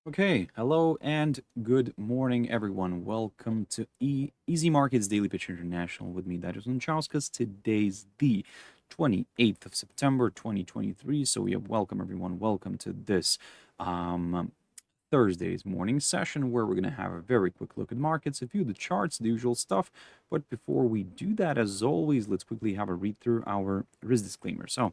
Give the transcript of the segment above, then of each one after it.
Okay, hello and good morning, everyone. Welcome to Easy Markets Daily Pitch International with me, Darius and Charles, because today's the 28th of September, 2023. So we have welcome, everyone. Welcome to this Thursday's morning session where we're going to have a very quick look at markets, a few of the charts, the usual stuff. But before we do that, as always, let's quickly have a read through our risk disclaimer. So,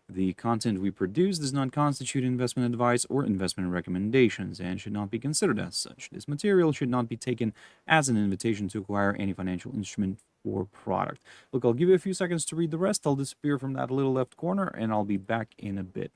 the content we produce does not constitute investment advice or investment recommendations and should not be considered as such. This material should not be taken as an invitation to acquire any financial instrument or product. Look, I'll give you a few seconds to read the rest. I'll disappear from that little left corner and I'll be back in a bit.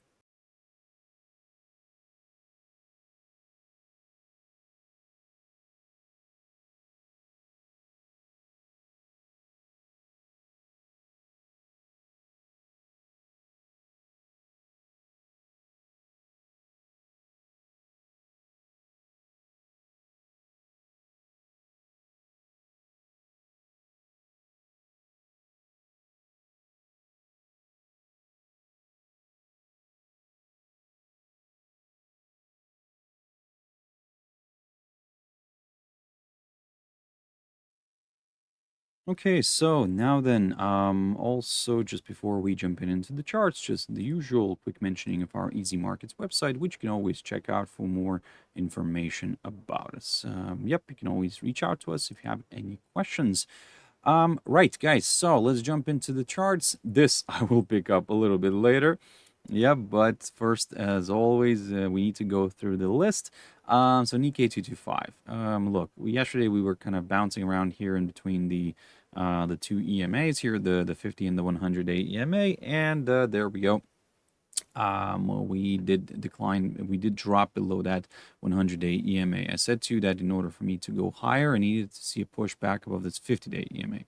Okay, so now then, also just before we jump into the charts, just the usual quick mentioning of our Easy Markets website, which you can always check out for more information about us. Yep, you can always reach out to us if you have any questions. Right, guys, so let's jump into the charts. This I will pick up a little bit later. Yeah, but first, as always, we need to go through the list. So Nikkei 225. Look, yesterday we were kind of bouncing around here in between the two EMAs here, the 50 and the 100-day EMA, and there we go. We did decline, we did drop below that 100-day EMA. I said to you that in order for me to go higher, I needed to see a push back above this 50-day EMA.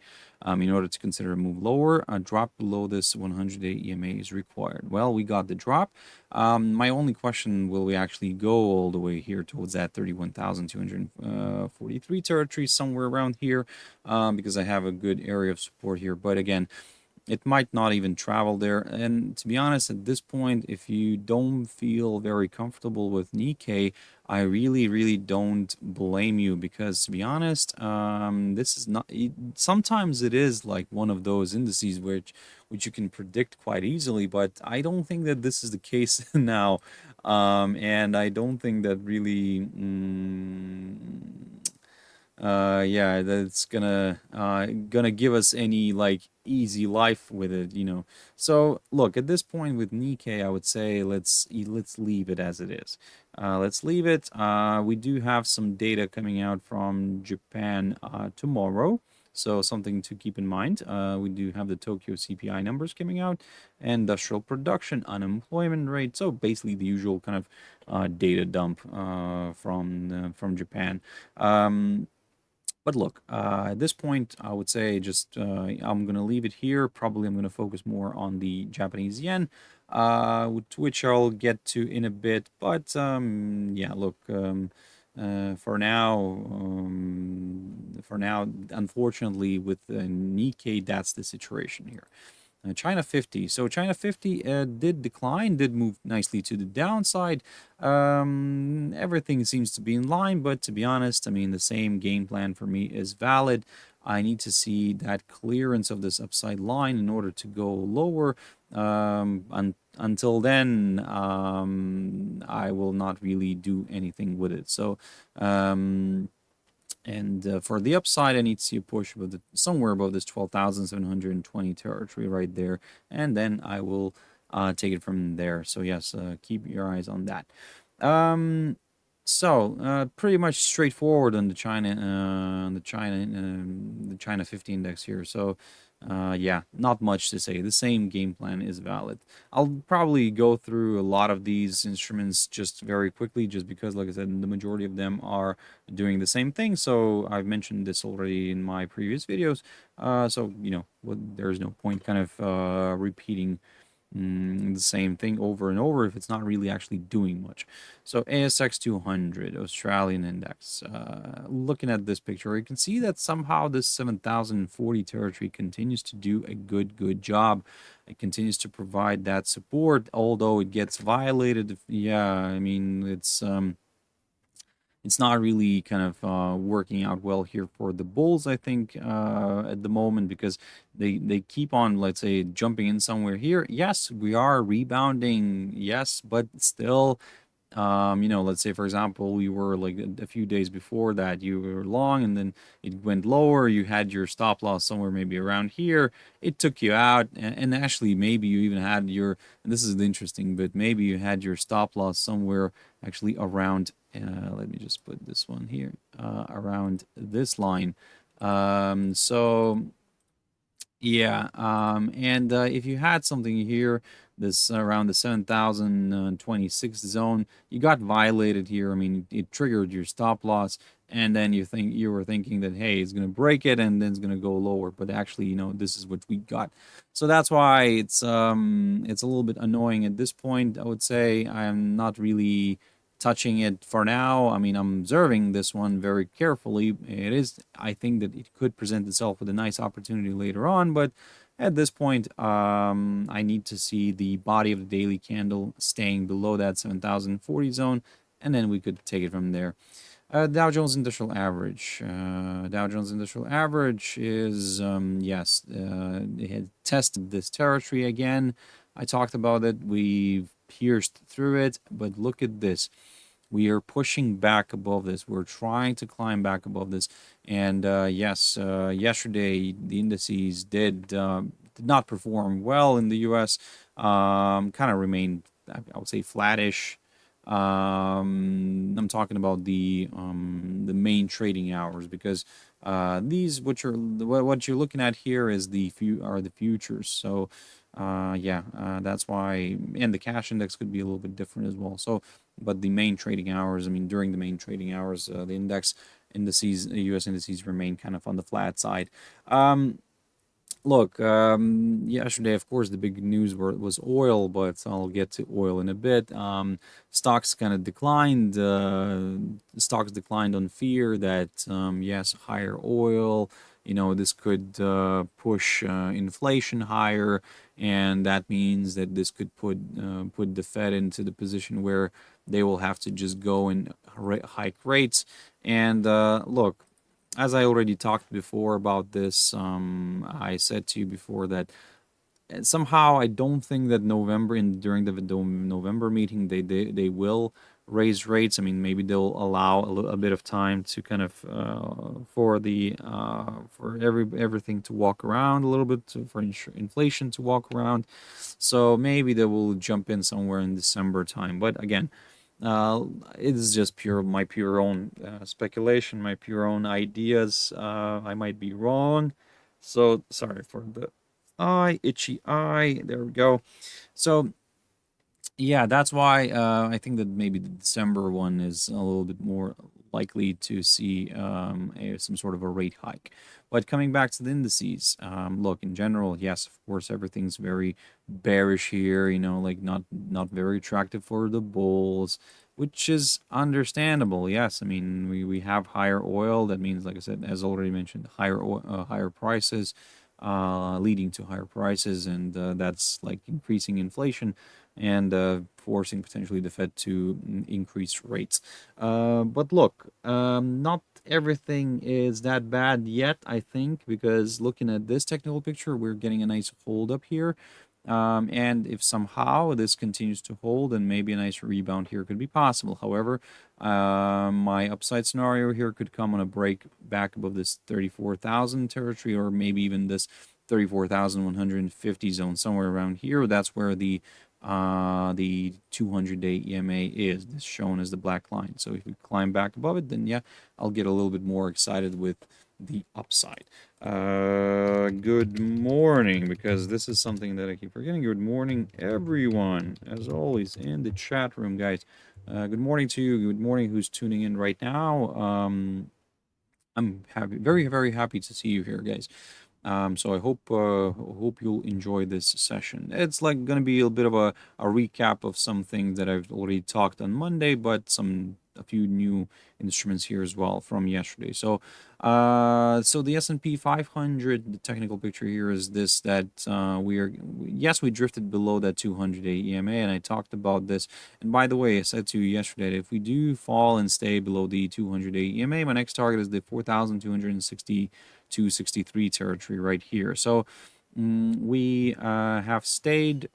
In order to consider a move lower, a drop below this 100-day EMA is required. Well, we got the drop. My only question, will we actually go all the way here towards that 31,243 territory, somewhere around here, because I have a good area of support here. But again, it might not even travel there. And to be honest, at this point, if you don't feel very comfortable with Nikkei, I really don't blame you, because to be honest, this is not. Sometimes it is like one of those indices which you can predict quite easily, but I don't think that this is the case now, and I don't think that really. Yeah, that's gonna give us any like easy life with it, you know. So look, at this point with Nikkei, I would say let's leave it as it is. Let's leave it. We do have some data coming out from Japan tomorrow, so something to keep in mind. We do have the Tokyo CPI numbers coming out, industrial production, unemployment rate. So basically the usual kind of data dump from Japan. But look, at this point, I would say just I'm going to leave it here. Probably I'm going to focus more on the Japanese yen, which I'll get to in a bit. But yeah, look, for now, unfortunately, with Nikkei, that's the situation here. China 50. So China 50 did decline, did move nicely to the downside. Everything seems to be in line, but to be honest, I mean, the same game plan for me is valid. I need to see that clearance of this upside line in order to go lower. Until then, I will not really do anything with it. So, for the upside, I need to see a push above somewhere above this 12,720 territory right there, and then I will take it from there. So yes, keep your eyes on that. Pretty much straightforward on the China 50 index here. So yeah, not much to say. The same game plan is valid. I'll probably go through a lot of these instruments just very quickly, just because, like I said, the majority of them are doing the same thing. So I've mentioned this already in my previous videos. So, you know, there's no point kind of repeating the same thing over and over if it's not really actually doing much. So ASX 200, Australian index. Looking at this picture, you can see that somehow this 7,040 territory continues to do a good job. It continues to provide that support, although it gets violated. Yeah, I mean, it's it's not really kind of working out well here for the bulls, I think, at the moment, because they keep on, let's say, jumping in somewhere here. Yes, we are rebounding, yes, but still, let's say, for example, we were like a few days before that, you were long and then it went lower. You had your stop loss somewhere maybe around here. It took you out. And actually, maybe you even had your, and this is interesting, but maybe you had your stop loss somewhere actually around, let me just put this one here, around this line. So yeah, and if you had something here, this around the 7,026 zone, you got violated here. I mean, it triggered your stop loss, and then you were thinking that, hey, it's gonna break it and then it's gonna go lower, but actually, this is what we got. So that's why it's a little bit annoying at this point. I would say I'm not really touching it for now. I mean, I'm observing this one very carefully. I think that it could present itself with a nice opportunity later on, but at this point, I need to see the body of the daily candle staying below that 7,040 zone, and then we could take it from there. Dow Jones Industrial Average. Dow Jones Industrial Average is, yes, it had tested this territory again. I talked about it. We've pierced through it, but look at this. We are pushing back above this. We're trying to climb back above this. And yes, yesterday the indices did not perform well in the U.S. Kind of remained, I would say, flattish. I'm talking about the main trading hours, because what you're looking at here is the futures. So yeah, that's why, and the cash index could be a little bit different as well. So, but the main trading hours, I mean, during the main trading hours, the indices, U.S. indices remain kind of on the flat side. Look, yesterday, of course, the big news was oil, but I'll get to oil in a bit. Stocks kind of declined. Stocks declined on fear that, yes, higher oil, this could push inflation higher, and that means that this could put the Fed into the position where they will have to just go and hike rates. And look, as I already talked before about this, I said to you before that somehow I don't think that during the November meeting they will raise rates. I mean, maybe they'll allow a bit of time to kind of for everything to walk around a little bit, for inflation to walk around. So maybe they will jump in somewhere in December time. But again, it is just my pure own speculation, my pure own ideas. I might be wrong, so sorry for the itchy eye. There we go. So yeah, that's why I think that maybe the December one is a little bit more likely to see some sort of a rate hike. But coming back to the indices, look, in general, yes, of course, everything's very bearish here. Like not very attractive for the bulls, which is understandable. Yes, I mean we have higher oil. That means, like I said, as already mentioned, higher prices, leading to higher prices, and that's like increasing inflation and forcing potentially the Fed to increase rates. But look, not everything is that bad yet, I think, because looking at this technical picture, we're getting a nice hold up here. And if somehow this continues to hold, then maybe a nice rebound here could be possible. However, my upside scenario here could come on a break back above this 34,000 territory, or maybe even this 34,150 zone, somewhere around here. That's where the 200-day EMA is. This shown as the black line. So if we climb back above it, then yeah, I'll get a little bit more excited with the upside. Good morning, because this is something that I keep forgetting. Good morning, everyone, as always, in the chat room, guys. Good morning to you. Good morning, who's tuning in right now. I'm happy, very, very happy to see you here, guys. So I hope you'll enjoy this session. It's like going to be a bit of a recap of some things that I've already talked on Monday, but a few new instruments here as well from yesterday. So so the S&P 500, the technical picture here is this, that we drifted below that 200-day EMA, and I talked about this. And by the way, I said to you yesterday that if we do fall and stay below the 200-day EMA, my next target is the 4,263 territory right here. So we have stayed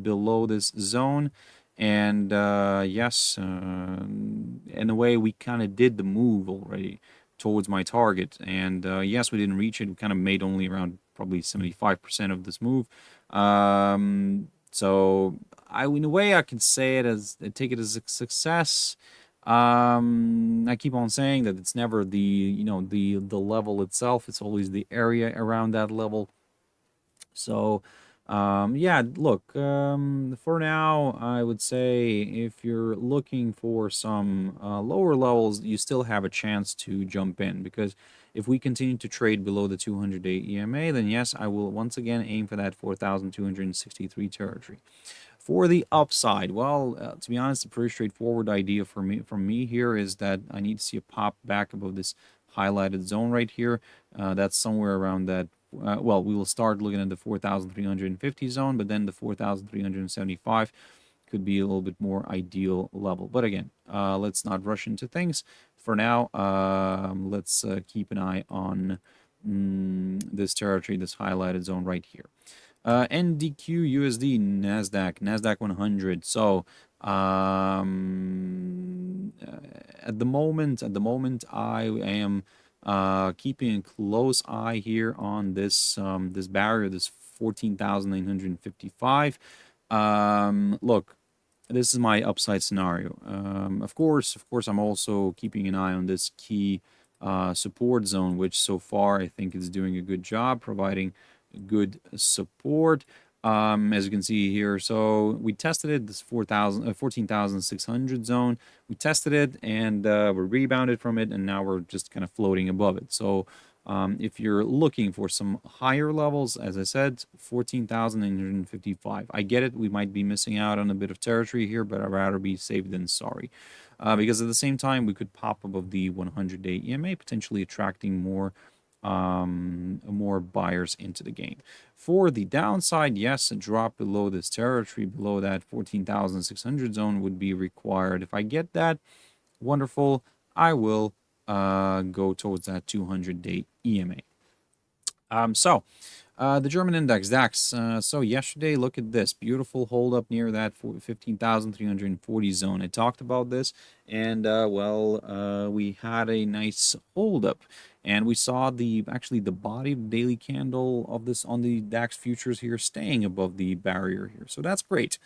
below this zone, and yes, in a way we kind of did the move already towards my target, and yes, we didn't reach it. We kind of made only around probably 75% of this move. So in a way I can say it as take it as a success. I keep on saying that it's never the level itself, it's always the area around that level. So yeah, look, for now I would say if you're looking for some lower levels, you still have a chance to jump in, because if we continue to trade below the 200-day EMA, then yes, I will once again aim for that 4,263 territory. For the upside, well, to be honest, a pretty straightforward idea from me here is that I need to see a pop back above this highlighted zone right here. That's somewhere around that. Well, we will start looking at the 4,350 zone, but then the 4,375 could be a little bit more ideal level. But again, let's not rush into things. For now, let's keep an eye on this territory, this highlighted zone right here. NDQUSD, NASDAQ 100. So at the moment I am keeping a close eye here on this this barrier, this 14,955. Look, this is my upside scenario. Of course, I'm also keeping an eye on this key support zone, which so far I think is doing a good job providing good support. As you can see here, so we tested it, this 14,600 zone. We tested it, and we rebounded from it, and now we're just kind of floating above it. So if you're looking for some higher levels, as I said, 14,955. I get it, we might be missing out on a bit of territory here, but I'd rather be safe than sorry. Because at the same time, we could pop above the 100-day EMA, potentially attracting more buyers into the game. For the downside, yes, a drop below this territory, below that 14,600 zone would be required. If I get that, wonderful, I will go towards that 200-day EMA. The German index, DAX. So yesterday, look at this. Beautiful hold up near that 15,340 zone. I talked about this, and we had a nice hold up. And we saw actually the body of the daily candle of this on the DAX futures here staying above the barrier here. So that's great.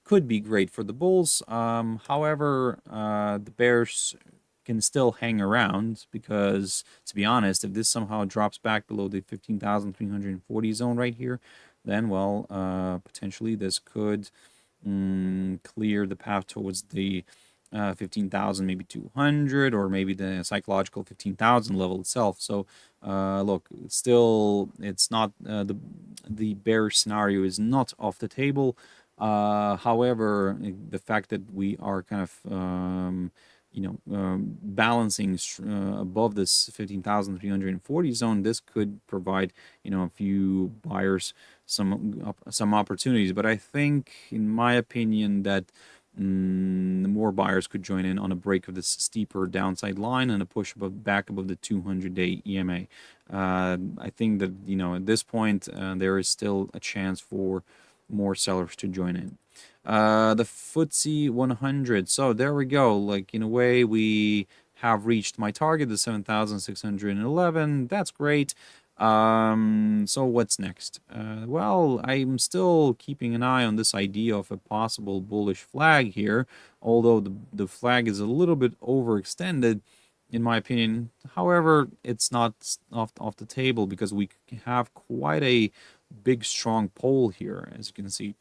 Could be great for the bulls. However, the bears can still hang around, because to be honest, if this somehow drops back below the 15,340 zone right here, then potentially this could clear the path towards the 15,000, maybe 200, or maybe the psychological 15,000 level itself. So look, still, it's not the bearish scenario is not off the table. However, the fact that we are kind of balancing above this 15,340 zone, this could provide a few buyers some opportunities. But I think, in my opinion, that more buyers could join in on a break of this steeper downside line and a push back above the 200-day EMA. I think that at this point there is still a chance for more sellers to join in. The FTSE 100. So there we go. Like, in a way, we have reached my target, the 7,611. That's great. So what's next? Well, I'm still keeping an eye on this idea of a possible bullish flag here, although the flag is a little bit overextended, in my opinion. However, it's not off the table, because we have quite a big, strong pole here, as you can see.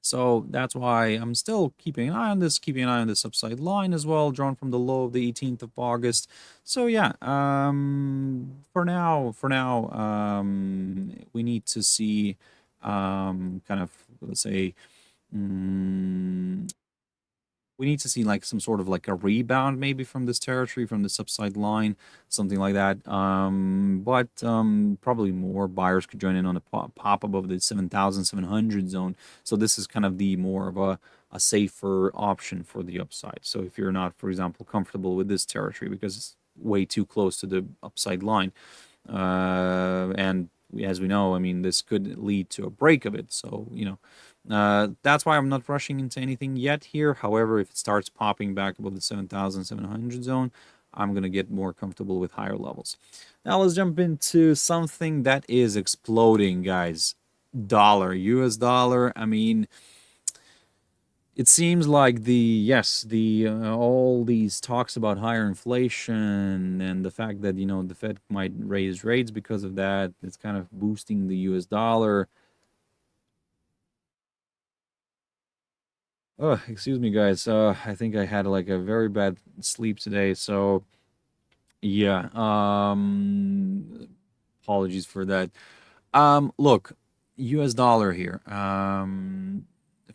So that's why I'm still keeping an eye on this, keeping an eye on this upside line as well, drawn from the low of the 18th of August. So yeah, for now, we need to see kind of, let's say, mm, we need to see like some sort of like a rebound maybe from this territory, from this upside line, something like that. But probably more buyers could join in on a pop above the 7,700 zone. So this is kind of the more of a safer option for the upside. So if you're not, for example, comfortable with this territory because it's way too close to the upside line, and as we know, I mean, this could lead to a break of it. So, that's why I'm not rushing into anything yet here. However, if it starts popping back above the 7,700 zone, I'm going to get more comfortable with higher levels. Now let's jump into something that is exploding, guys. Dollar, US dollar. I mean, it seems like the all these talks about higher inflation and the fact that the Fed might raise rates because of that, it's kind of boosting the US dollar. Oh, excuse me, guys. I think I had like a very bad sleep today, so yeah. Apologies for that. Look, US dollar here.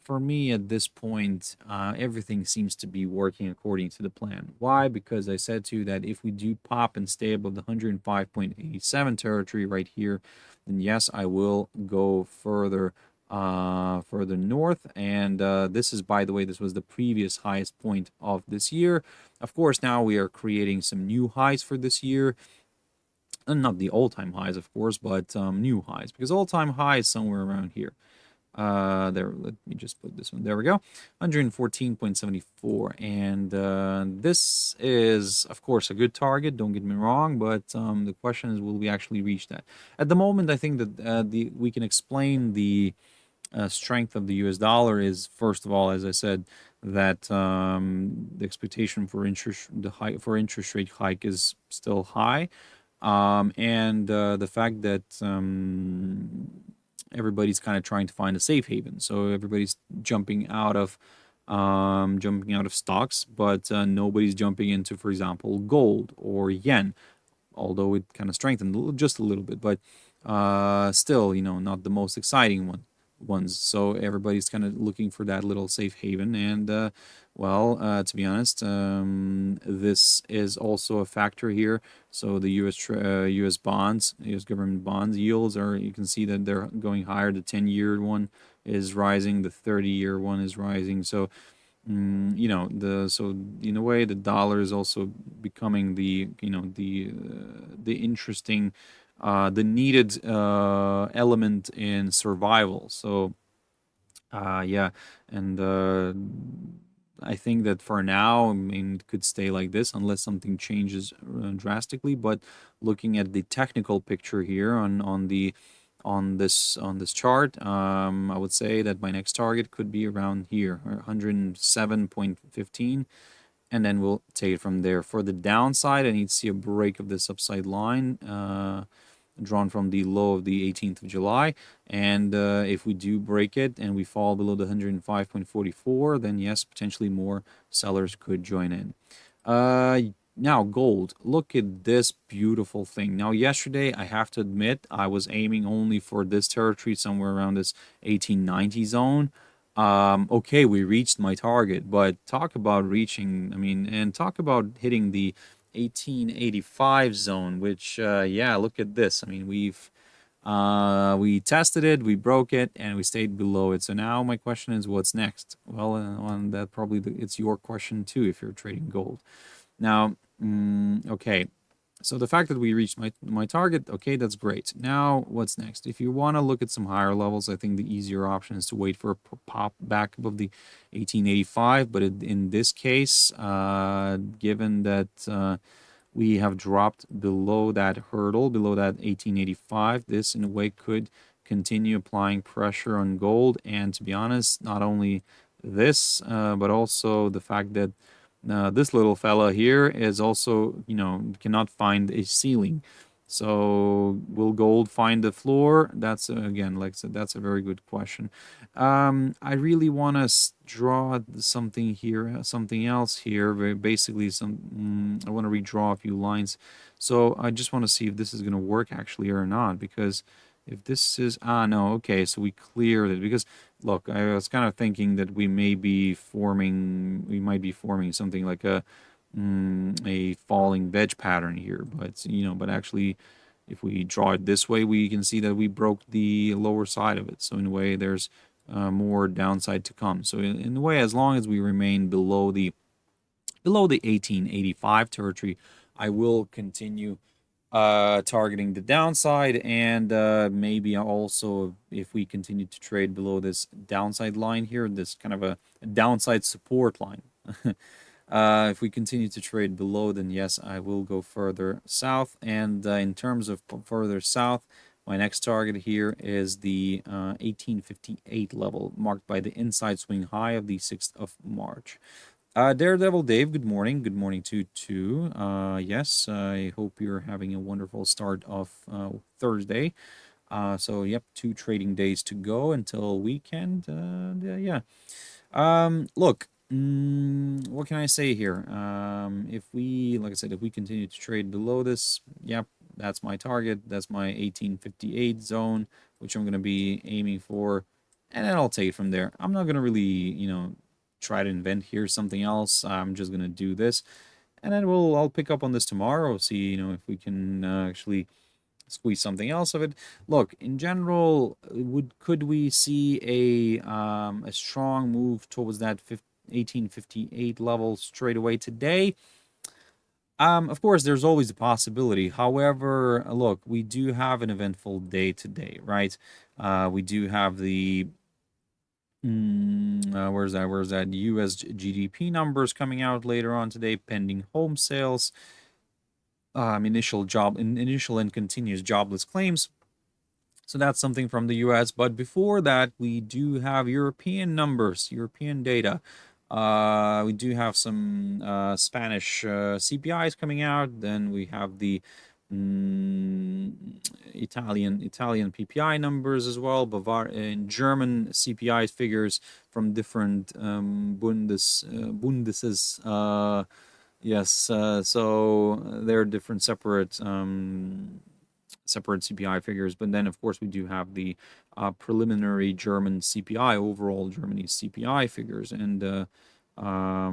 For me at this point, everything seems to be working according to the plan. Why? Because I said to you that if we do pop and stay above the 105.87 territory right here, then yes, I will go further north. And this is, by the way, this was the previous highest point of this year. Of course, now we are creating some new highs for this year. And not the all-time highs, of course, but new highs, because all-time high is somewhere around here. There, let me just put this one. There we go, 114.74, and this is, of course, a good target. Don't get me wrong, but the question is, will we actually reach that? At the moment, I think that we can explain the strength of the US dollar is, first of all, as I said, that the expectation for interest rate hike is still high, and the fact that everybody's kind of trying to find a safe haven. So everybody's jumping out of stocks, but nobody's jumping into, for example, gold or yen, although it kind of strengthened just a little bit, but still, not the most exciting ones. So everybody's kind of looking for that little safe haven. And to be honest, this is also a factor here. So the U.S. bonds, U.S. government bonds yields are, you can see that they're going higher. The 10-year one is rising. The 30-year one is rising. So so in a way the dollar is also becoming the interesting, the needed element in survival. So yeah, and I think that for now, I mean, it could stay like this unless something changes drastically. But looking at the technical picture here on this chart, I would say that my next target could be around here, 107.15, and then we'll take it from there. For the downside, I need to see a break of this upside line, drawn from the low of the 18th of July. And if we do break it and we fall below the 105.44, then yes, potentially more sellers could join in. Now, gold. Look at this beautiful thing. Now, yesterday, I have to admit, I was aiming only for this territory, somewhere around this 1890 zone. Okay, we reached my target, but talk about reaching, I mean, and talk about hitting the 1885 zone, which, yeah, look at this. I mean, we tested it, we broke it, and we stayed below it. So now my question is, what's next? Well, on that, probably it's your question too if you're trading gold. Now, okay, so the fact that we reached my target, okay, that's great. Now, what's next? If you want to look at some higher levels, I think the easier option is to wait for a pop back above the 1885. But in this case, given that we have dropped below that hurdle, below that 1885, this in a way could continue applying pressure on gold. And to be honest, not only this, but also the fact that this little fella here is also, cannot find a ceiling. So will gold find the floor? That's again, like I said, that's a very good question. I really want to draw something here, something else here. Basically, I want to redraw a few lines. So I just want to see if this is going to work actually or not. Because if this is no, okay, so we cleared it. Because look, I was kind of thinking that we might be forming something like a falling wedge pattern here, but actually if we draw it this way, we can see that we broke the lower side of it. So in a way, there's more downside to come. So in a way, as long as we remain below the 1885 territory, I will continue targeting the downside, and maybe also if we continue to trade below this downside line here, this kind of a downside support line. If we continue to trade below, then yes, I will go further south. And in terms of further south, my next target here is the 1858 level, marked by the inside swing high of the 6th of March. Daredevil Dave, good morning. Good morning to you too. Yes, I hope you're having a wonderful start of Thursday. So, yep, 2 trading days to go until weekend. Yeah. Look, what can I say here? If we, like I said, if we continue to trade below this, yep, that's my target. That's my 1858 zone, which I'm going to be aiming for. And then I'll take it from there. I'm not going to really, try to invent here something else. I'm just going to do this. And then I'll pick up on this tomorrow, see, if we can actually squeeze something else of it. Look, in general, could we see a strong move towards that 1858 level straight away today? Of course, there's always a possibility. However, look, we do have an eventful day today, right? We do have the where's that? US GDP numbers coming out later on today, pending home sales, initial and continuous jobless claims. So that's something from the US. But before that, we do have European numbers, European data. We do have some Spanish CPIs coming out. Then we have the Italian PPI numbers as well. And German CPI figures from different Bundeses. Yes, so they're different separate CPI figures. But then, of course, we do have the preliminary German CPI, overall Germany's CPI figures. And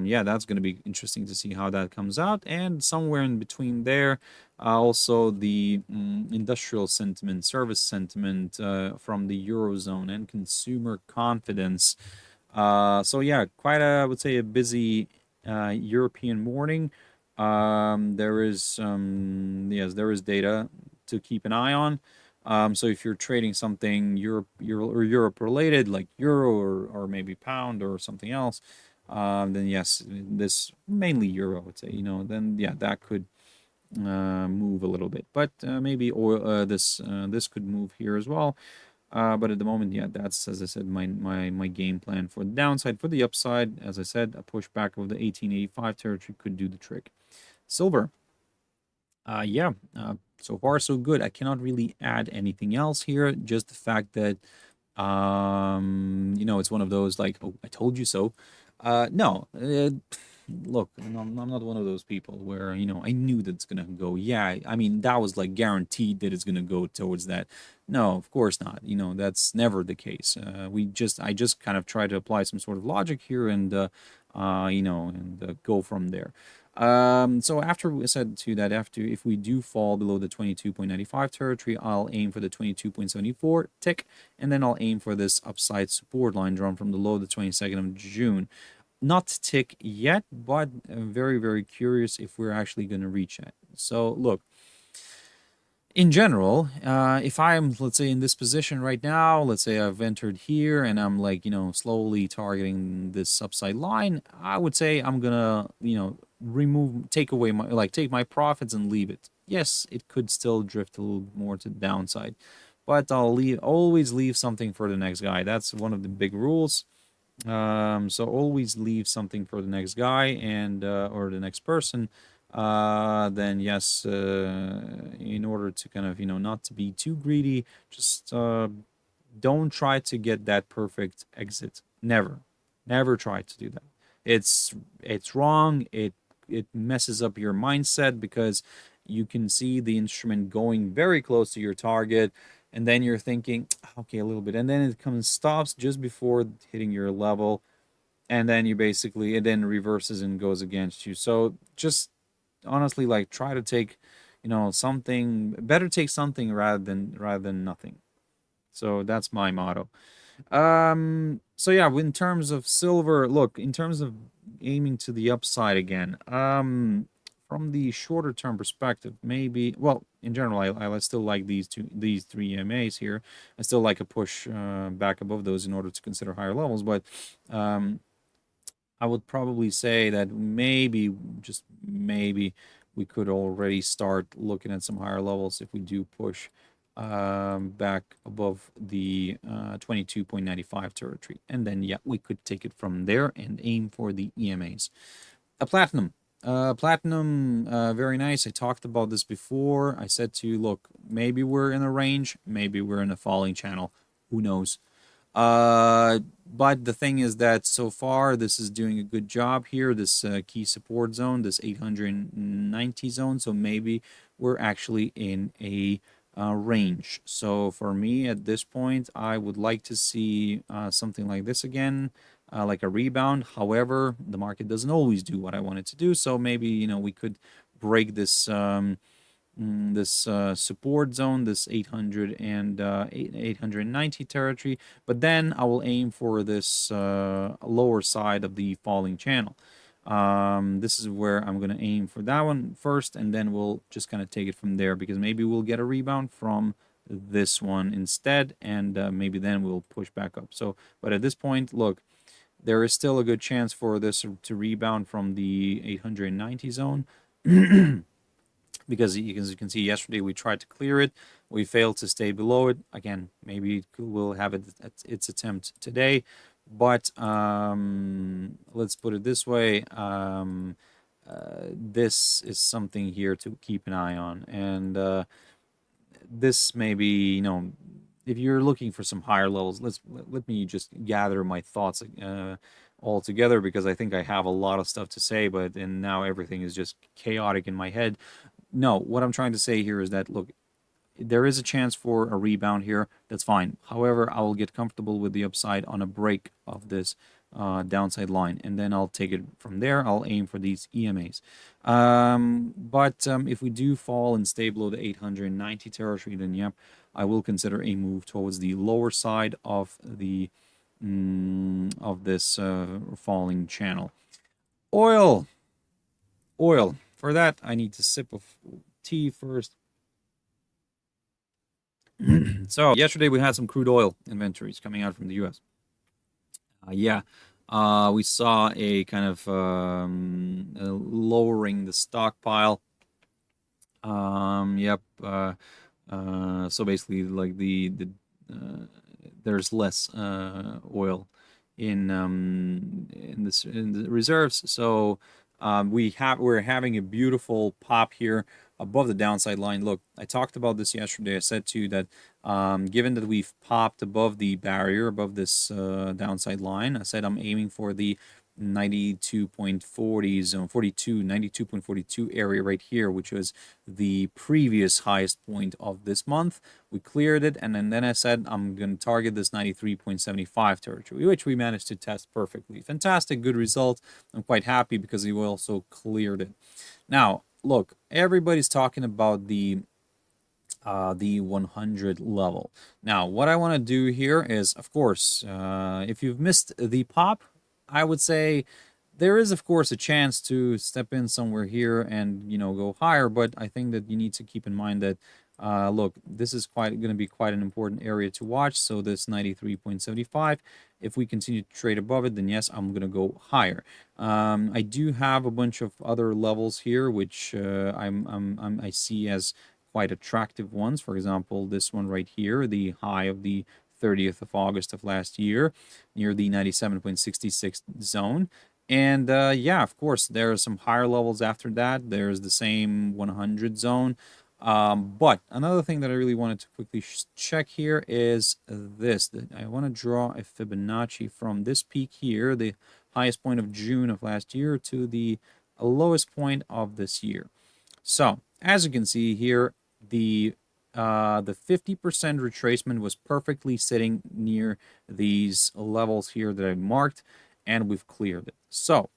yeah, that's going to be interesting to see how that comes out. And somewhere in between there, also the industrial sentiment, service sentiment from the Eurozone and consumer confidence. So yeah, quite I would say, a busy European morning. There is yes, there is data to keep an eye on. So if you're trading something Europe related, like euro or maybe pound or something else, then yes, this mainly euro, I would say. Then yeah, that could move a little bit, but maybe oil. This could move here as well. But at the moment, yeah, that's, as I said, my game plan for the downside. For the upside, as I said, a pushback of the 1885 territory could do the trick. Silver. Yeah, so far so good. I cannot really add anything else here. Just the fact that, it's one of those like, oh, I told you so. No, look, I'm not one of those people where, I knew that it's gonna go. Yeah, I mean, that was like guaranteed that it's gonna go towards that. No, of course not. That's never the case. I just kind of try to apply some sort of logic here and, go from there. So after we said to that, if we do fall below the 22.95 territory, I'll aim for the 22.74 tick, and then I'll aim for this upside support line drawn from the low of the 22nd of June. Not tick yet, but very, very curious if we're actually going to reach it. So look, in general, if I'm, let's say, in this position right now, let's say I've entered here and I'm like, slowly targeting this upside line, I would say I'm gonna, take my profits and leave it. Yes, it could still drift a little more to the downside, but I'll always leave something for the next guy. That's one of the big rules. So always leave something for the next guy and or the next person. then yes, in order to kind of, not to be too greedy, just don't try to get that perfect exit. Never try to do that. It's wrong. It messes up your mindset because you can see the instrument going very close to your target, and then you're thinking, okay, a little bit, and then it comes stops just before hitting your level, and then it then reverses and goes against you. So just honestly, like, try to take, something better. Take something rather than nothing. So that's my motto. So yeah, in terms of silver, look, in terms of aiming to the upside again, from the shorter term perspective, maybe, well, in general, I still like these three EMAs here. I still like a push back above those in order to consider higher levels, but um, I would probably say that maybe, just maybe, we could already start looking at some higher levels if we do push back above the 22.95 territory. And then, yeah, we could take it from there and aim for the EMAs. Platinum. Platinum, very nice. I talked about this before. I said to you, look, maybe we're in a range, maybe we're in a falling channel. Who knows? But the thing is that so far this is doing a good job here, this key support zone, this 890 zone. So maybe we're actually in a range. So for me at this point, I would like to see something like this again, like a rebound. However, the market doesn't always do what I want it to do. So maybe, we could break this support zone, this 800 and 890 territory, but then I will aim for this lower side of the falling channel. This is where I'm going to aim for that one first, and then we'll just kind of take it from there, because maybe we'll get a rebound from this one instead, and maybe then we'll push back up. So, but at this point, look, there is still a good chance for this to rebound from the 890 zone. Because as you can see, yesterday we tried to clear it, we failed to stay below it. Again, maybe we'll have it at its attempt today, but let's put it this way. This is something here to keep an eye on, and this maybe, if you're looking for some higher levels, let me just gather my thoughts all together, because I think I have a lot of stuff to say, but and now everything is just chaotic in my head. No, what I'm trying to say here is that, look, there is a chance for a rebound here. That's fine. However, I will get comfortable with the upside on a break of this downside line, and then I'll take it from there. I'll aim for these EMAs. But if we do fall and stay below the 890 territory, then yep, I will consider a move towards the lower side of the of this falling channel. Oil. For that, I need to sip of tea first. So yesterday we had some crude oil inventories coming out from the U.S. Yeah, we saw a kind of lowering the stockpile. Yep. So basically, like there's less oil in the reserves. So we're having a beautiful pop here above the downside line. Look, I talked about this yesterday. I said to you that given that we've popped above the barrier, above this downside line, I said I'm aiming for the 92.40 zone, 92.42 area right here, which was the previous highest point of this month. We cleared it, and then I said I'm going to target this 93.75 territory, which we managed to test perfectly. Fantastic, good result. I'm quite happy because we also cleared it. Now, look, everybody's talking about the 100 level. Now, what I want to do here is, of course, if you've missed the pop, I would say there is, of course, a chance to step in somewhere here and, go higher. But I think that you need to keep in mind that, look, this is going to be quite an important area to watch. So this 93.75, if we continue to trade above it, then yes, I'm going to go higher. I do have a bunch of other levels here, which I see as quite attractive ones. For example, this one right here, the high of the 30th of August of last year, near the 97.66 zone. And yeah, of course, there are some higher levels after that. There's the same 100 zone. But another thing that I really wanted to quickly check here is this. I want to draw a Fibonacci from this peak here, the highest point of June of last year, to the lowest point of this year. So, as you can see here, the 50% retracement was perfectly sitting near these levels here that I marked, and we've cleared it. So,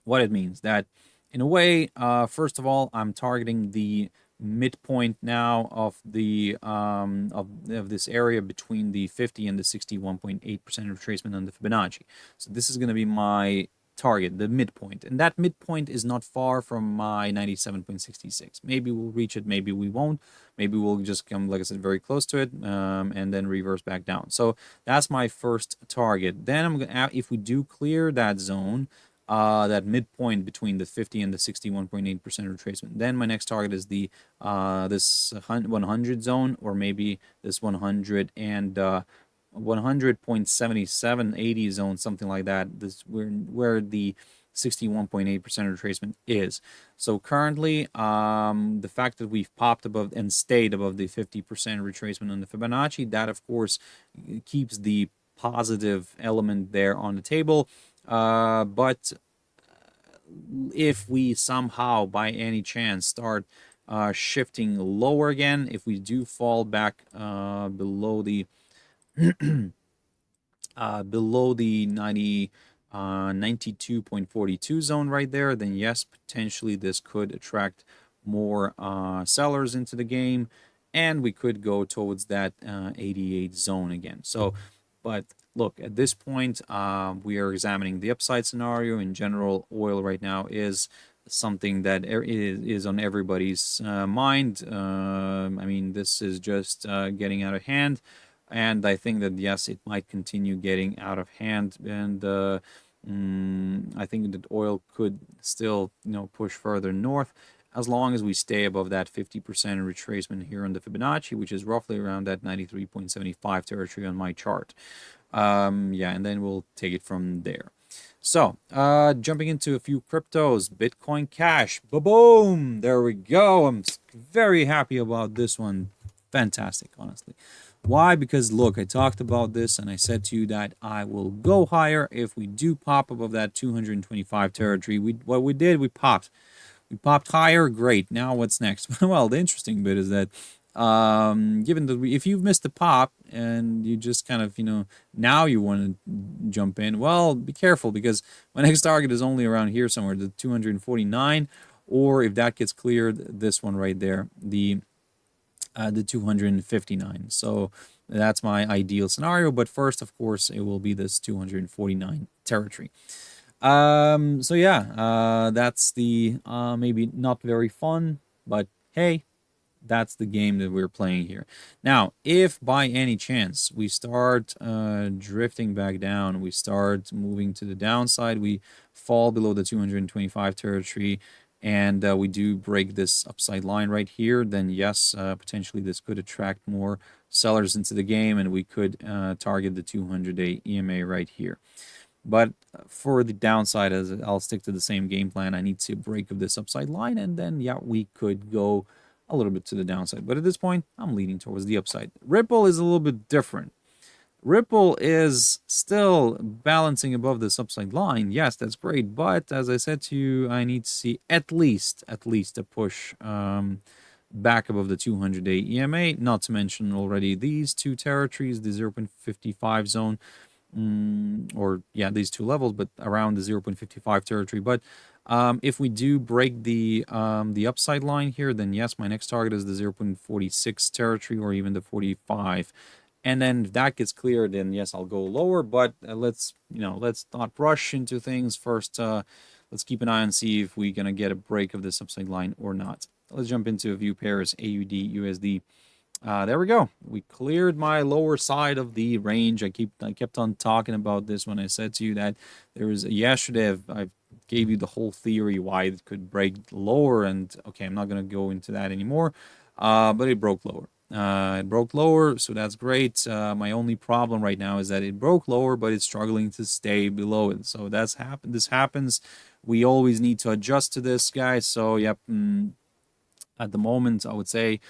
what it means that, in a way, first of all, I'm targeting the midpoint now of the of this area between the 50 and the 61.8% retracement on the Fibonacci. So this is going to be my target, the midpoint, and that midpoint is not far from my 97.66. Maybe we'll reach it, maybe we won't. Maybe we'll just come, like I said, very close to it, and then reverse back down. So that's my first target. Then I'm gonna, if we do clear that zone, that midpoint between the 50 and the 61.8% retracement. Then my next target is the this 100 zone, or maybe this 100 and 100.7780 zone, something like that. This where the 61.8% retracement is. So currently, the fact that we've popped above and stayed above the 50% retracement on the Fibonacci, that of course keeps the positive element there on the table. But if we somehow, by any chance, start shifting lower again, if we do fall back below the below the 92.42 zone right there, then yes, potentially this could attract more sellers into the game, and we could go towards that 88 zone again. So, but look, at this point, we are examining the upside scenario. In general, oil right now is something that is on everybody's mind. I mean, this is just getting out of hand. And I think that, yes, it might continue getting out of hand. And I think that oil could still, push further north as long as we stay above that 50% retracement here on the Fibonacci, which is roughly around that 93.75 territory on my chart. Yeah, and then we'll take it from there. So, jumping into a few cryptos, Bitcoin Cash, boom, there we go. I'm very happy about this one. Fantastic, honestly. Why? Because look, I talked about this and I said to you that I will go higher if we do pop above that 225 territory. What we did, we popped. We popped higher, great. Now what's next? Well, the interesting bit is that given that if you've missed the pop and you just kind of, now you want to jump in, well, be careful, because my next target is only around here somewhere, the 249, or if that gets cleared, this one right there, the 259. So that's my ideal scenario. But first, of course, it will be this 249 territory. So yeah, that's the maybe not very fun, but hey, that's the game that we're playing here. Now, if by any chance we start drifting back down, we start moving to the downside, we fall below the 225 territory, and we do break this upside line right here, then yes, potentially this could attract more sellers into the game, and we could target the 200-day EMA right here. But for the downside, as I'll stick to the same game plan, I need to break up this upside line, and then yeah, we could go a little bit to the downside. But at this point, I'm leaning towards the upside. Ripple is a little bit different. Ripple is still balancing above this upside line. Yes, that's great. But as I said to you, I need to see at least a push back above the 200-day EMA, not to mention already these two territories, the 0.55 zone, or yeah, these two levels, but around the 0.55 territory. But if we do break the upside line here, then yes, my next target is the 0.46 territory, or even the 45. And then if that gets cleared, then yes, I'll go lower. But let's not rush into things first. Let's keep an eye and see if we're gonna get a break of this upside line or not. Let's jump into a few pairs, AUDUSD. There we go. We cleared my lower side of the range. I kept on talking about this when I said to you that there was yesterday. I gave you the whole theory why it could break lower, and okay, I'm not gonna go into that anymore. But it broke lower. It broke lower, so that's great. My only problem right now is that it broke lower, but it's struggling to stay below it. So this happens. We always need to adjust to this, guys. So yep, at the moment, I would say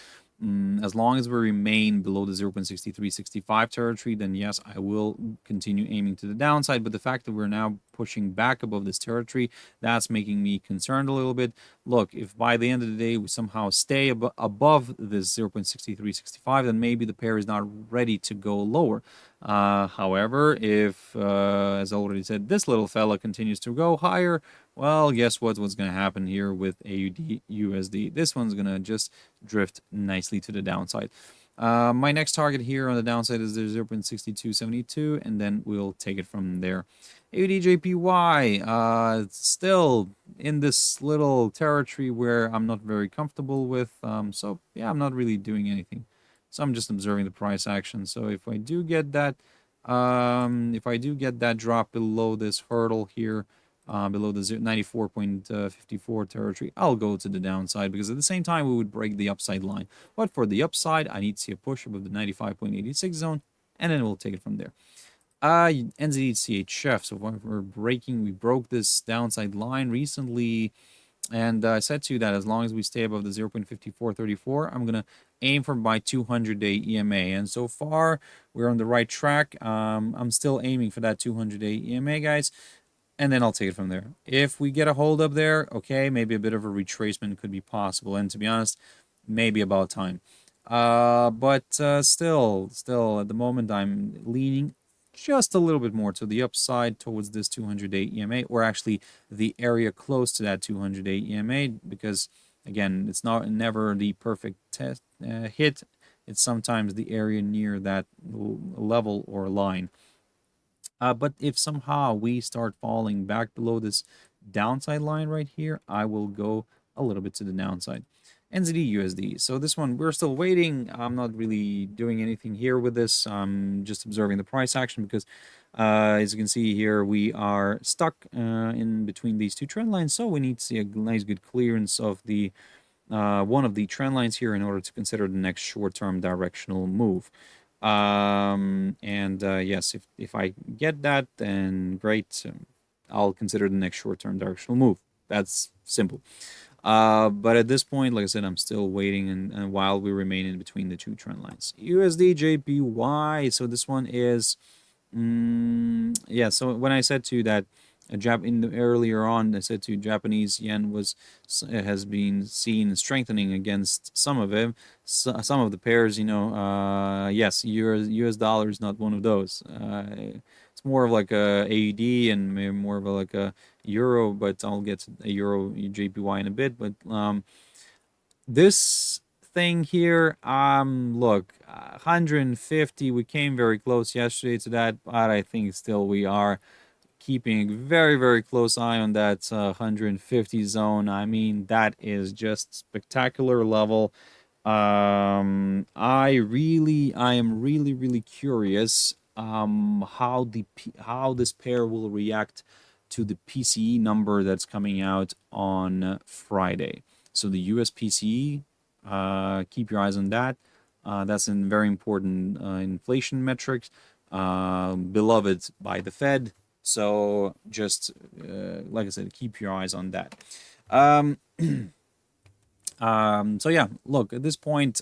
as long as we remain below the 0.6365 territory, then yes, I will continue aiming to the downside. But the fact that we're now pushing back above this territory, that's making me concerned a little bit. Look, if by the end of the day we somehow stay above this 0.6365, then maybe the pair is not ready to go lower. However, if, as I already said, this little fella continues to go higher, well, guess what's going to happen here with AUDUSD? This one's going to just drift nicely to the downside. My next target here on the downside is the 0.6272, and then we'll take it from there. AUDJPY, still in this little territory where I'm not very comfortable with. So yeah, I'm not really doing anything. So I'm just observing the price action. So if I do get that, drop below this hurdle here, below the 94.54 territory, I'll go to the downside, because at the same time we would break the upside line. But for the upside, I need to see a push above the 95.86 zone, and then we'll take it from there. NZDCHF. So we broke this downside line recently, and I said to you that as long as we stay above the 0.5434, I'm gonna aim for my 200-day EMA. And so far, we're on the right track. I'm still aiming for that 200-day EMA, guys. And then I'll take it from there. If we get a hold up there, okay, maybe a bit of a retracement could be possible. And to be honest, maybe about time. But still, at the moment, I'm leaning just a little bit more to the upside towards this 200-day EMA, or actually the area close to that 200-day EMA, because again, it's never the perfect test hit. It's sometimes the area near that level or line. But if somehow we start falling back below this downside line right here, I will go a little bit to the downside. NZDUSD. So this one, we're still waiting. I'm not really doing anything here with this. I'm just observing the price action because, as you can see here, we are stuck in between these two trend lines. So we need to see a nice good clearance of the one of the trend lines here in order to consider the next short-term directional move. Yes, if I get that, then great. I'll consider the next short-term directional move. That's simple. But at this point, like I said, I'm still waiting, and while we remain in between the two trend lines. USDJPY. So this one is, yeah. So when I said to you that earlier on, I said to you Japanese yen has been seen strengthening against some of them, some of the pairs. Yes, US dollar is not one of those. It's more of like a AUD and maybe more of like a euro, but I'll get to a euro JPY in a bit. But this thing here, look, 150. We came very close yesterday to that, but I think still we are keeping a very, very close eye on that 150 zone. I mean, that is just spectacular level. I am really curious how this pair will react to the PCE number that's coming out on Friday. So the US PCE, keep your eyes on that. That's a very important inflation metric, beloved by the Fed. So just like I said, keep your eyes on that. So yeah, look, at this point,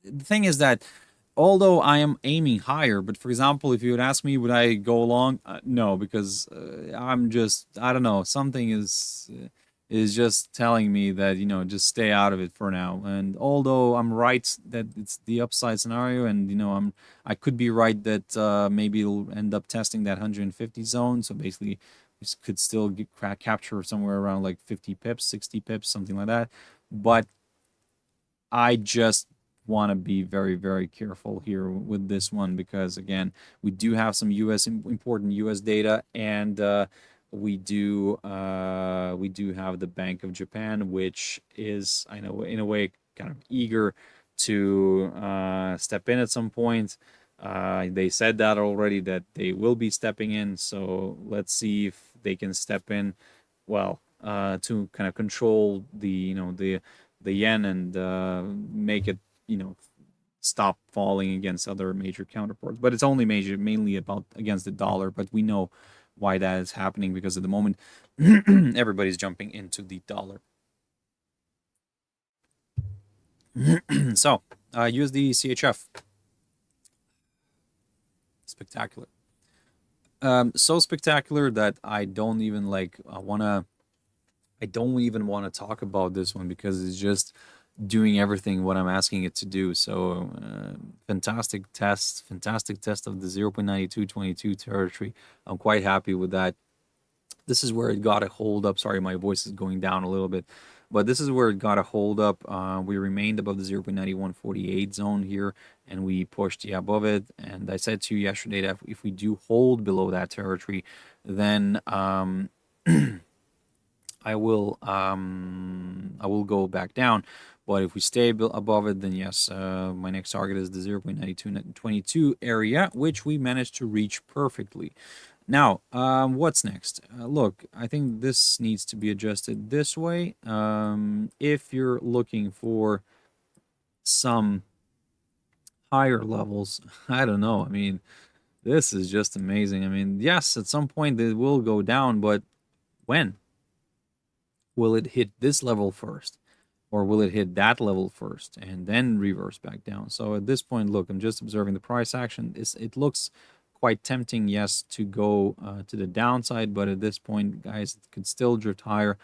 the thing is that although I am aiming higher, but for example, if you would ask me, would I go along? No, because I don't know, something is just telling me that, just stay out of it for now. And although I'm right that it's the upside scenario, and I could be right that maybe it'll end up testing that 150 zone. So basically, this could still capture somewhere around like 50 pips, 60 pips, something like that. But I just want to be very, very careful here with this one, because again, we do have some important US data, and we do have the Bank of Japan, which is, I know, in a way kind of eager to step in at some point. They said that already, that they will be stepping in, so let's see if they can step in well to kind of control the yen and make it stop falling against other major counterparts. But it's only mainly about against the dollar. But we know why that is happening, because at the moment everybody's jumping into the dollar. So USDCHF, spectacular. So spectacular that I don't even want to talk about this one, because it's just doing everything what I'm asking it to do. So fantastic test of the 0.9222 territory. I'm quite happy with that. This is where it got a hold up. Sorry, my voice is going down a little bit, but this is where it got a hold up. We remained above the 0.9148 zone here, and we pushed above it. And I said to you yesterday that if we do hold below that territory, then I will go back down. But if we stay above it, then yes, my next target is the 0.9222 area, which we managed to reach perfectly. Now, what's next? Look, I think this needs to be adjusted this way. If you're looking for some higher levels, I don't know. I mean, this is just amazing. I mean, yes, at some point it will go down, but when? Will it hit this level first? Or will it hit that level first and then reverse back down? So at this point, look, I'm just observing the price action. It looks quite tempting, yes, to go to the downside, but at this point, guys, it could still drift higher.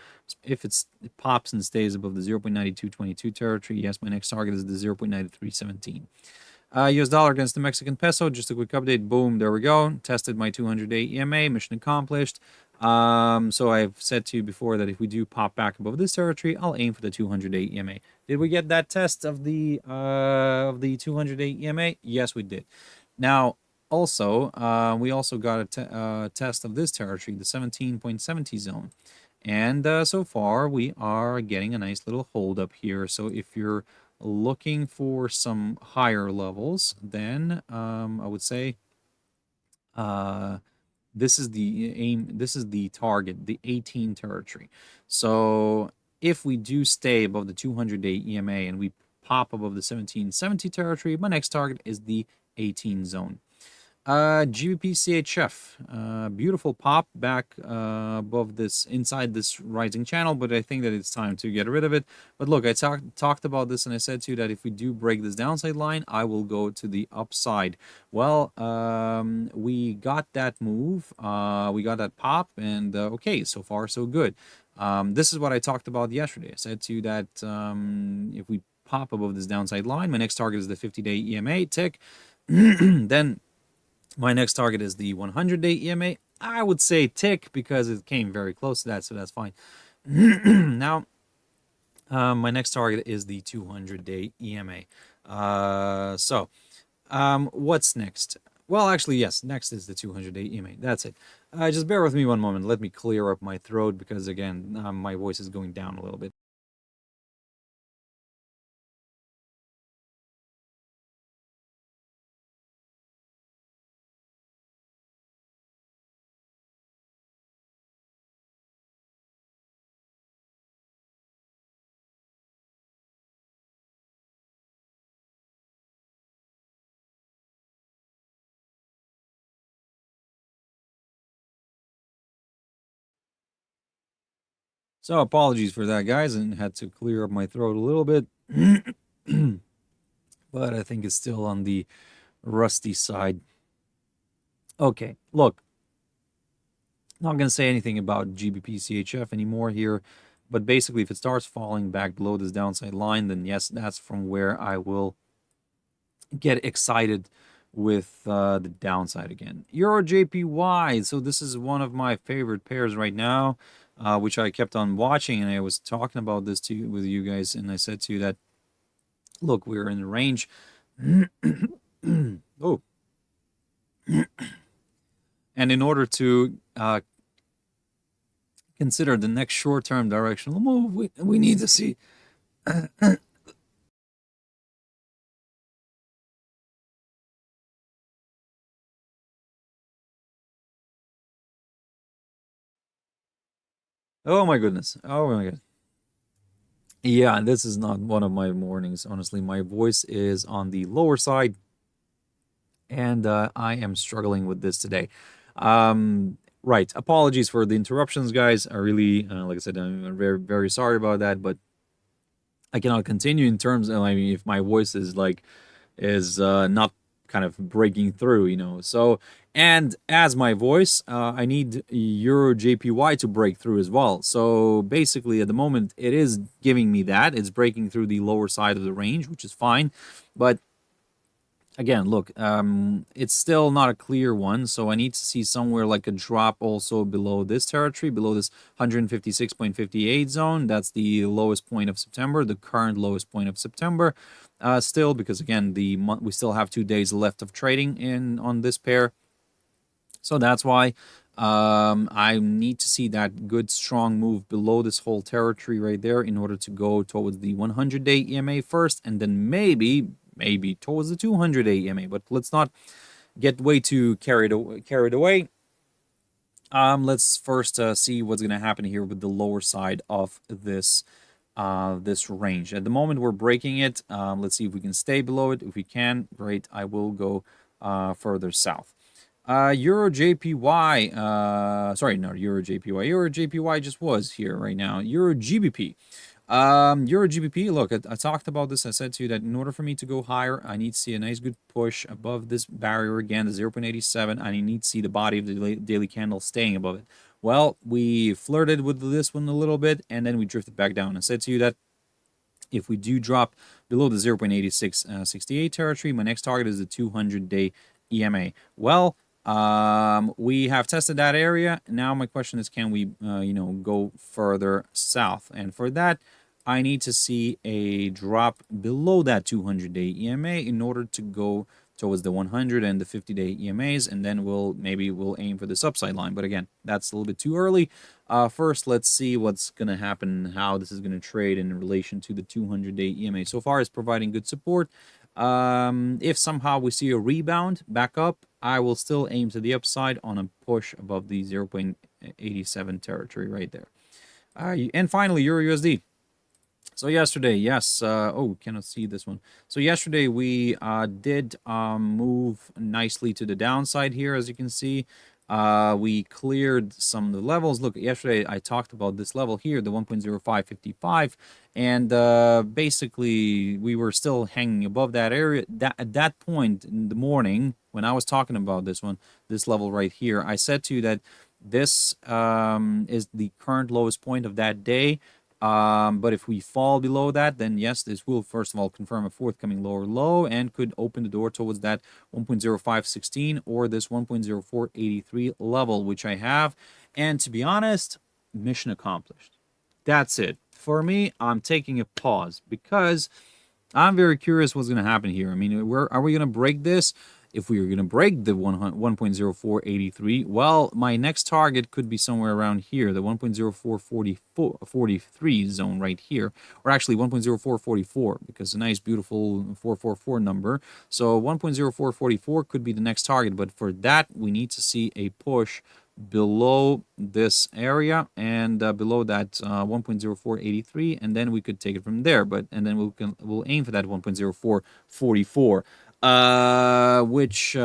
If it pops and stays above the 0.9222 territory, yes, my next target is the 0.9317. US dollar against the Mexican peso, just a quick update. Boom, there we go. Tested my 200-day EMA, mission accomplished. So I've said to you before that if we do pop back above this territory, I'll aim for the 200-day EMA. Did we get that test of the 200-day EMA? Yes, we did. Now, also, we also got a test of this territory, the 17.70 zone. And so far, we are getting a nice little hold up here. So if you're looking for some higher levels, then I would say this is the aim, this is the target, the 18 territory. So if we do stay above the 200-day EMA and we pop above the 1770 territory, my next target is the 18 zone. GBPUSD, beautiful pop back above this, inside this rising channel, but I think that it's time to get rid of it. But look, I talked about this, and I said to you that if we do break this downside line, I will go to the upside. Well, we got that move, we got that pop, and okay, so far so good. This is what I talked about yesterday. I said to you that if we pop above this downside line, my next target is the 50-day EMA tick. Then my next target is the 100-day EMA. I would say tick because it came very close to that, so that's fine. Now, my next target is the 200-day EMA. What's next? Well, actually, yes, next is the 200-day EMA. That's it. Just bear with me one moment. Let me clear up my throat because, again, my voice is going down a little bit. So apologies for that, guys, and had to clear up my throat a little bit. But I think it's still on the rusty side. Okay, look. Not going to say anything about GBPCHF anymore here, but basically if it starts falling back below this downside line, then yes, that's from where I will get excited with the downside again. EURJPY, so this is one of my favorite pairs right now, which I kept on watching, and I was talking about this with you guys, and I said to you that, look, we're in the range. Oh. And in order to consider the next short-term directional move, we need to see oh my goodness. Oh my god. Yeah, this is not one of my mornings. Honestly, my voice is on the lower side, and I am struggling with this today. Right. Apologies for the interruptions, guys. I really, like I said, I'm very, very sorry about that, but I cannot continue in terms of, I mean, if my voice is like, is not kind of breaking through, So, and as my voice, I need EURJPY to break through as well. So basically, at the moment, it is giving me that. It's breaking through the lower side of the range, which is fine. But again, look, it's still not a clear one, so I need to see somewhere like a drop also below this territory, below this 156.58 zone. That's the lowest point of September, the current lowest point of September. Still, because again, we still have 2 days left of trading in on this pair, so that's why I need to see that good strong move below this whole territory right there in order to go towards the 100-day EMA first, and then maybe towards the 200-day EMA. But let's not get way too carried away. Let's first see what's going to happen here with the lower side of this range. At the moment, we're breaking it. Let's see if we can stay below it. If we can, great. I will go further south. EURJPY, sorry, not EURJPY. EURJPY just was here right now. EURGBP. EURGBP, look, I talked about this. I said to you that in order for me to go higher, I need to see a nice good push above this barrier again, the 0.87, and I need to see the body of the daily candle staying above it. Well, we flirted with this one a little bit, and then we drifted back down. I said to you that if we do drop below the 0.8668 territory, my next target is the 200-day EMA. Well, we have tested that area. Now my question is, can we, go further south? And for that, I need to see a drop below that 200-day EMA in order to go towards the 100 and the 50-day EMAs, and then we'll aim for this upside line. But again, that's a little bit too early. First, let's see what's going to happen, how this is going to trade in relation to the 200-day EMA. So far, it's providing good support. If somehow we see a rebound back up, I will still aim to the upside on a push above the 0.87 territory right there. And finally, EURUSD. So yesterday, yes, cannot see this one. So yesterday we did move nicely to the downside here, as you can see. We cleared some of the levels. Look, yesterday I talked about this level here, the 1.0555, and basically we were still hanging above that area. At that point in the morning, when I was talking about this one, this level right here, I said to you that this is the current lowest point of that day. But if we fall below that, then yes, this will first of all confirm a forthcoming lower low and could open the door towards that 1.0516 or this 1.0483 level, which I have. And to be honest, mission accomplished. That's it. For me, I'm taking a pause because I'm very curious what's going to happen here. I mean, are we going to break this? If we are going to break the 1.0483, well, my next target could be somewhere around here, the 1.0443 zone right here, or actually 1.0444, because a nice, beautiful 444 number. So 1.0444 could be the next target, but for that, we need to see a push below this area and below that 1.0483, and then we could take it from there. And then we'll aim for that 1.0444. Which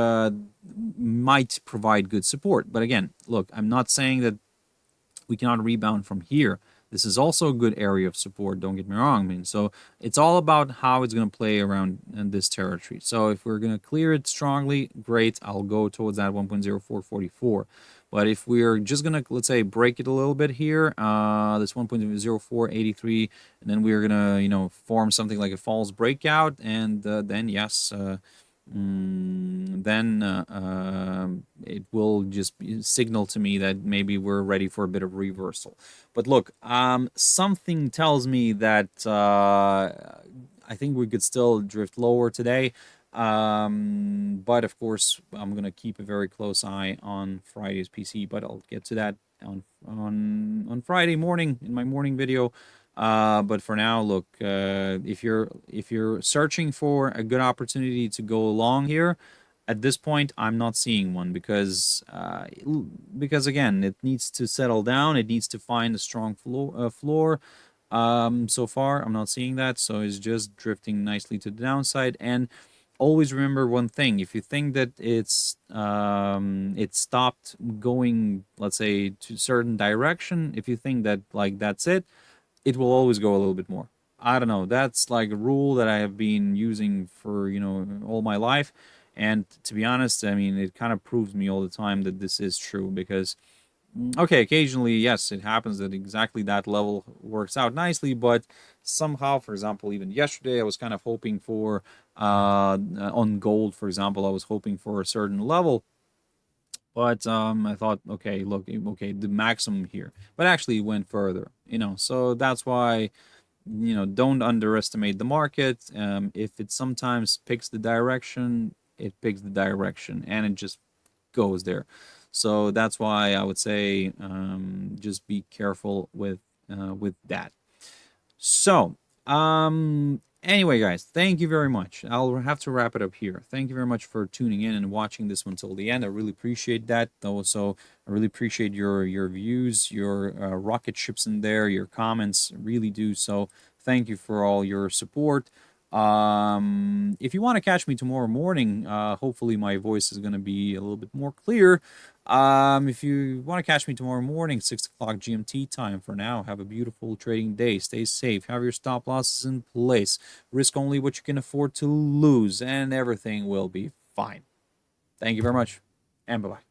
might provide good support. But again, look, I'm not saying that we cannot rebound from here. This is also a good area of support, don't get me wrong. I mean, so it's all about how it's going to play around in this territory. So if we're going to clear it strongly, great, I'll go towards that 1.0444. But if we're just going to, let's say, break it a little bit here, this 1.0483, and then we're going to, form something like a false breakout, and then, yes, then it will just signal to me that maybe we're ready for a bit of reversal. But look, something tells me that I think we could still drift lower today. But of course, I'm gonna keep a very close eye on Friday's PC. But I'll get to that on Friday morning in my morning video. But for now, look, if you're searching for a good opportunity to go along here, at this point, I'm not seeing one because again, it needs to settle down. It needs to find a strong floor. So far, I'm not seeing that, so it's just drifting nicely to the downside. And always remember one thing: if you think that it stopped going, let's say, to certain direction, if you think that like that's it will always go a little bit more. I don't know. That's like a rule that I have been using for, all my life. And to be honest, I mean, it kind of proves me all the time that this is true because, okay, occasionally, yes, it happens that exactly that level works out nicely, but somehow, for example, even yesterday, I was kind of hoping for, on gold, for example, I was hoping for a certain level. But I thought, okay, look, okay, the maximum here, but actually it went further, So that's why, don't underestimate the market. If it sometimes picks the direction, it picks the direction, and it just goes there. So that's why I would say just be careful with that. So, anyway, guys, thank you very much. I'll have to wrap it up here. Thank you very much for tuning in and watching this one till the end. I really appreciate that. Also, I really appreciate your views, your rocket ships in there, your comments. Really do. So, thank you for all your support. If you want to catch me tomorrow morning, hopefully my voice is going to be a little bit more clear. If you want to catch me tomorrow morning, 6 o'clock GMT time. For now, have a beautiful trading day. Stay safe. Have your stop losses in place. Risk only what you can afford to lose, and everything will be fine. Thank you very much, and bye-bye.